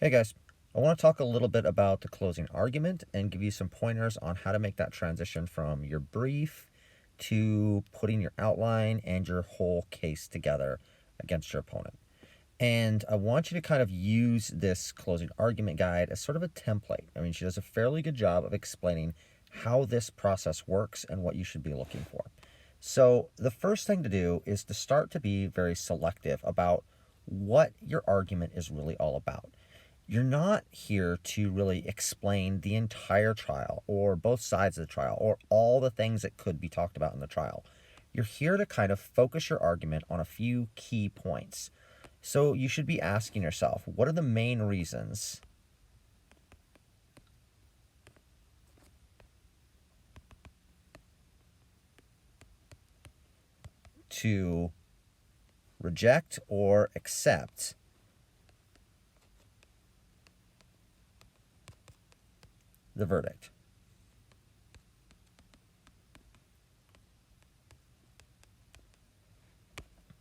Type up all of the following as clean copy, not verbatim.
Hey guys, I want to talk a little bit about the closing argument and give you some pointers on how to make that transition from your brief to putting your outline and your whole case together against your opponent. And I want you to kind of use this closing argument guide as sort of a template. I mean, she does a fairly good job of explaining how this process works and what you should be looking for. So, the first thing to do is to start to be very selective about what your argument is really all about. You're not here to really explain the entire trial or both sides of the trial or all the things that could be talked about in the trial. You're here to kind of focus your argument on a few key points. So you should be asking yourself, what are the main reasons to reject or accept the verdict?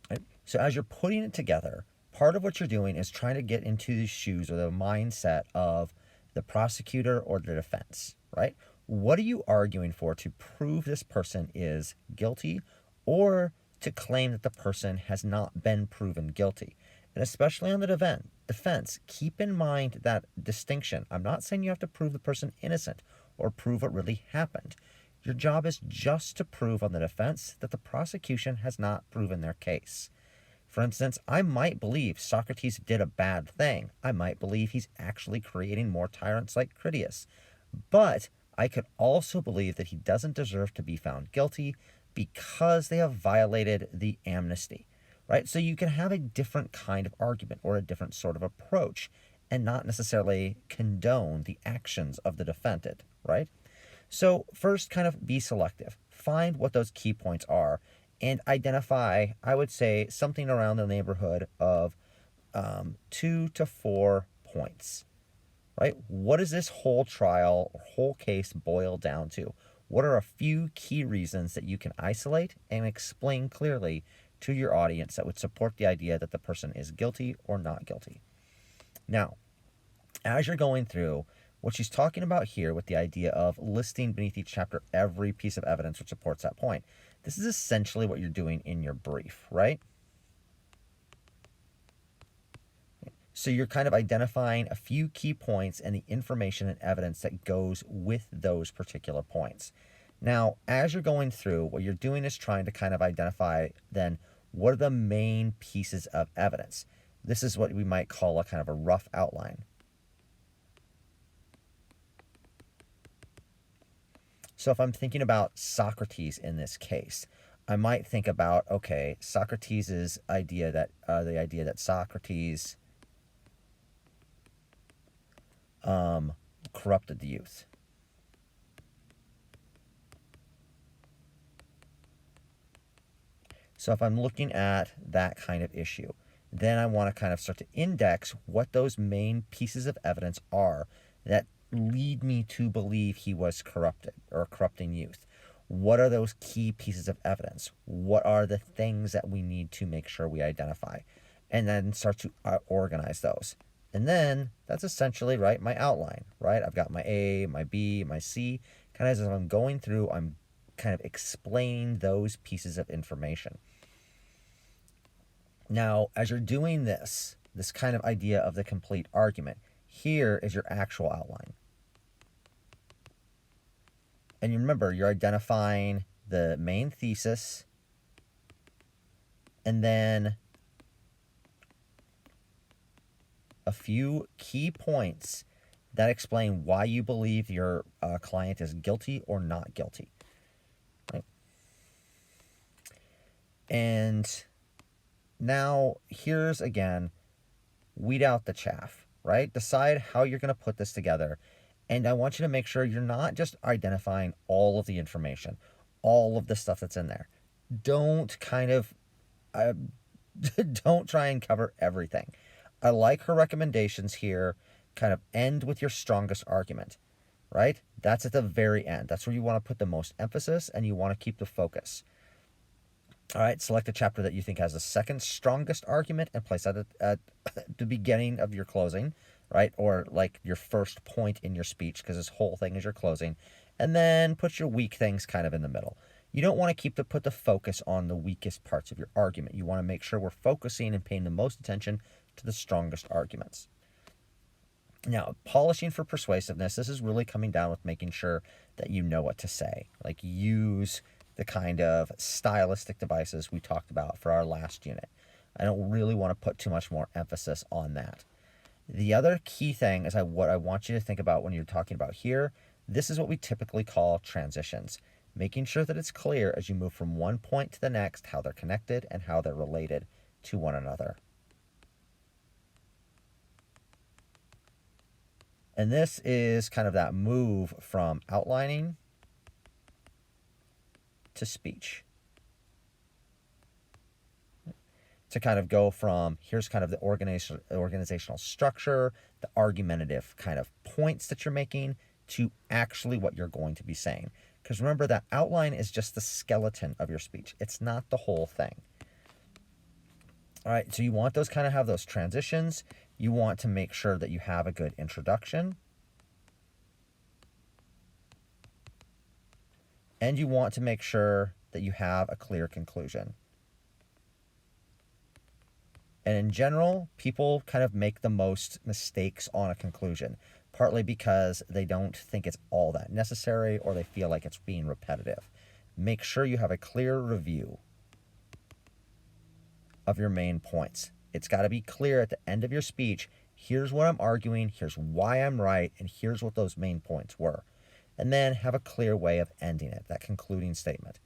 Right? So as you're putting it together, part of what you're doing is trying to get into the shoes or the mindset of the prosecutor or the defense, right? What are you arguing for to prove this person is guilty or to claim that the person has not been proven guilty? And especially on the defense, keep in mind that distinction. I'm not saying you have to prove the person innocent or prove what really happened. Your job is just to prove on the defense that the prosecution has not proven their case. For instance, I might believe Socrates did a bad thing. I might believe he's actually creating more tyrants like Critias. But I could also believe that he doesn't deserve to be found guilty because they have violated the amnesty, right? So you can have a different kind of argument or a different sort of approach and not necessarily condone the actions of the defendant, right? So first, kind of be selective. Find what those key points are and identify, I would say, something around the neighborhood of 2 to 4 points, right? What does this whole trial or whole case boil down to? What are a few key reasons that you can isolate and explain clearly to your audience that would support the idea that the person is guilty or not guilty? Now, as you're going through, what she's talking about here with the idea of listing beneath each chapter every piece of evidence which supports that point, this is essentially what you're doing in your brief, right? So you're kind of identifying a few key points and the information and evidence that goes with those particular points. Now, as you're going through, what you're doing is trying to kind of identify then what are the main pieces of evidence. This is what we might call a kind of a rough outline. So if I'm thinking about Socrates in this case, I might think about, okay, Socrates' idea that the idea that Socrates corrupted the youth. So if I'm looking at that kind of issue, then I want to kind of start to index what those main pieces of evidence are that lead me to believe he was corrupted or corrupting youth. What are those key pieces of evidence? What are the things that we need to make sure we identify? And then start to organize those. And then that's essentially, right, my outline, right? I've got my A, my B, my C. Kind of as I'm going through, I'm kind of explaining those pieces of information. Now, as you're doing this kind of idea of the complete argument, here is your actual outline. And you remember, you're identifying the main thesis and then a few key points that explain why you believe your client is guilty or not guilty. Right? And now here's again, weed out the chaff, right? Decide how you're going to put this together. And I want you to make sure you're not just identifying all of the information, all of the stuff that's in there. Don't kind of, don't try and cover everything. I like her recommendations here. Kind of end with your strongest argument, right? That's at the very end. That's where you want to put the most emphasis and you want to keep the focus. All right, select a chapter that you think has the second strongest argument and place that at the beginning of your closing, right? Or like your first point in your speech, because this whole thing is your closing, and then put your weak things kind of in the middle. You don't want to put the focus on the weakest parts of your argument. You want to make sure we're focusing and paying the most attention to the strongest arguments. Now, polishing for persuasiveness, this is really coming down with making sure that you know what to say. Like, use the kind of stylistic devices we talked about for our last unit. I don't really want to put too much more emphasis on that. The other key thing is what I want you to think about when you're talking about here. This is what we typically call transitions. Making sure that it's clear as you move from one point to the next, how they're connected and how they're related to one another. And this is kind of that move from outlining to speech. To kind of go from, here's kind of the organizational structure, the argumentative kind of points that you're making, to actually what you're going to be saying. Because remember, that outline is just the skeleton of your speech. It's not the whole thing. All right, so you want those kind of have those transitions. You want to make sure that you have a good introduction. And you want to make sure that you have a clear conclusion. And in general, people kind of make the most mistakes on a conclusion, partly because they don't think it's all that necessary or they feel like it's being repetitive. Make sure you have a clear review of your main points. It's got to be clear at the end of your speech. Here's what I'm arguing, here's why I'm right, and here's what those main points were. And then have a clear way of ending it, that concluding statement.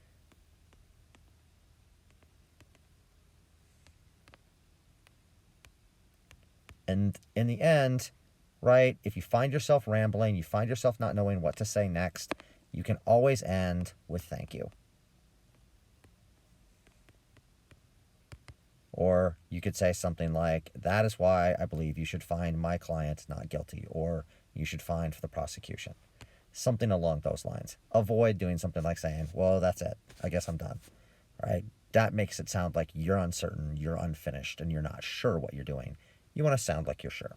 And in the end, right, if you find yourself rambling, you find yourself not knowing what to say next, you can always end with thank you. Or you could say something like, that is why I believe you should find my client not guilty, or you should find for the prosecution. Something along those lines. Avoid doing something like saying, well, that's it. I guess I'm done. Right? That makes it sound like you're uncertain, you're unfinished, and you're not sure what you're doing. You want to sound like you're sure.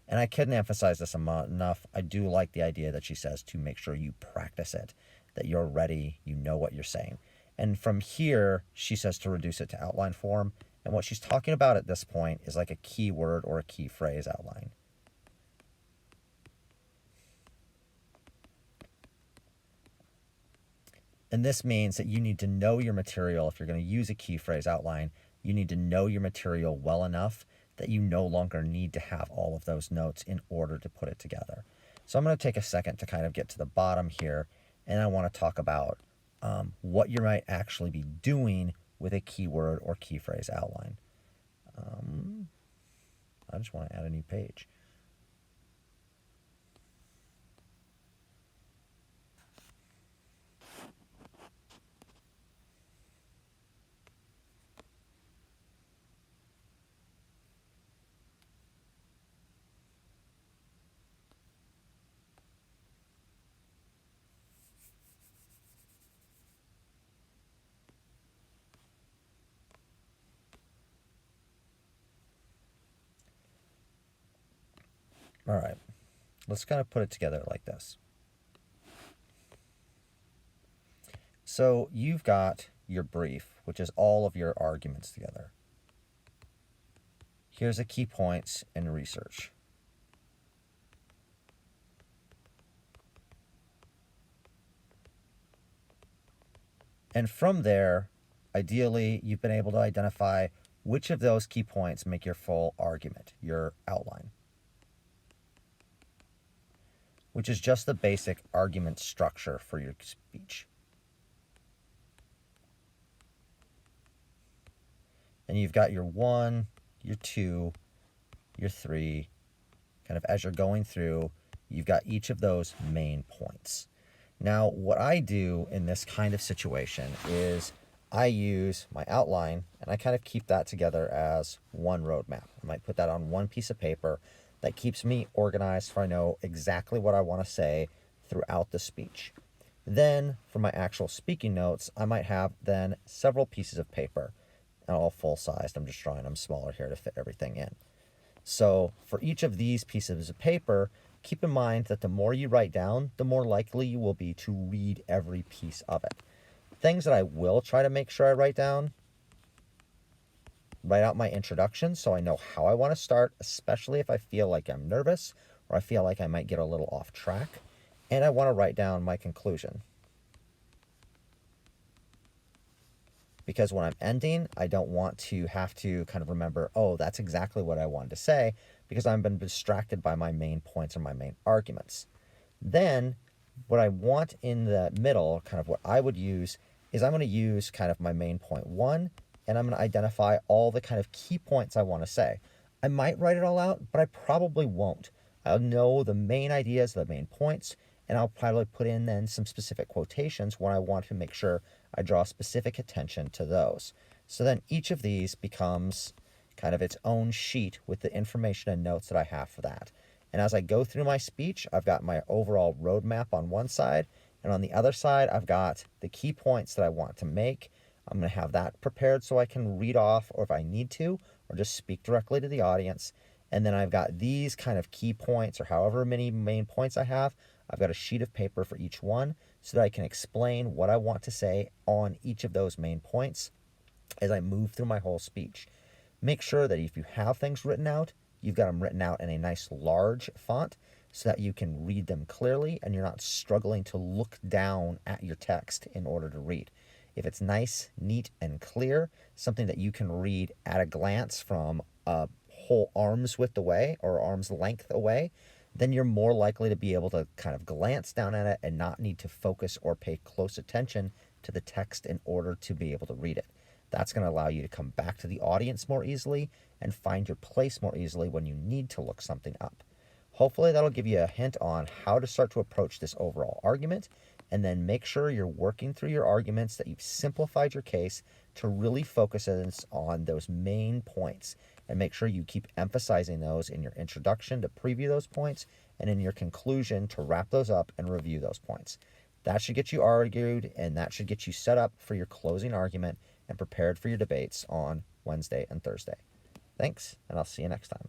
And I couldn't emphasize this enough. I do like the idea that she says to make sure you practice it, that you're ready, you know what you're saying. And from here, she says to reduce it to outline form. And what she's talking about at this point is like a key word or a key phrase outline. And this means that you need to know your material. If you're going to use a key phrase outline, you need to know your material well enough that you no longer need to have all of those notes in order to put it together. So I'm going to take a second to kind of get to the bottom here, and I want to talk about what you might actually be doing with a keyword or key phrase outline. I just want to add a new page. All right, let's kind of put it together like this. So you've got your brief, which is all of your arguments together. Here's the key points and research. And from there, ideally, you've been able to identify which of those key points make your full argument, your outline, which is just the basic argument structure for your speech. And you've got your 1, your 2, your 3, kind of as you're going through, you've got each of those main points. Now, what I do in this kind of situation is I use my outline and I kind of keep that together as one roadmap. I might put that on one piece of paper. That keeps me organized so I know exactly what I want to say throughout the speech. Then, for my actual speaking notes, I might have then several pieces of paper, and all full-sized. I'm just drawing them smaller here to fit everything in. So for each of these pieces of paper, keep in mind that the more you write down, the more likely you will be to read every piece of it. Things that I will try to make sure I write down: write out my introduction so I know how I want to start, especially if I feel like I'm nervous or I feel like I might get a little off track. And I want to write down my conclusion, because when I'm ending, I don't want to have to kind of remember, oh, that's exactly what I wanted to say, because I've been distracted by my main points or my main arguments. Then what I want in the middle, kind of what I would use, is I'm going to use kind of my main point one, and I'm going to identify all the kind of key points I want to say. I might write it all out, but I probably won't. I'll know the main ideas, the main points, and I'll probably put in then some specific quotations when I want to make sure I draw specific attention to those. So then each of these becomes kind of its own sheet with the information and notes that I have for that. And as I go through my speech, I've got my overall roadmap on one side, and on the other side, I've got the key points that I want to make. I'm going to have that prepared so I can read off, or if I need to, or just speak directly to the audience. And then I've got these kind of key points, or however many main points I have. I've got a sheet of paper for each one so that I can explain what I want to say on each of those main points as I move through my whole speech. Make sure that if you have things written out, you've got them written out in a nice large font so that you can read them clearly and you're not struggling to look down at your text in order to read. If it's nice, neat, and clear, something that you can read at a glance from a whole arm's width away or arm's length away, then you're more likely to be able to kind of glance down at it and not need to focus or pay close attention to the text in order to be able to read it. That's going to allow you to come back to the audience more easily and find your place more easily when you need to look something up. Hopefully that'll give you a hint on how to start to approach this overall argument, and then make sure you're working through your arguments, that you've simplified your case to really focus on those main points, and make sure you keep emphasizing those in your introduction to preview those points and in your conclusion to wrap those up and review those points. That should get you argued, and that should get you set up for your closing argument and prepared for your debates on Wednesday and Thursday. Thanks, and I'll see you next time.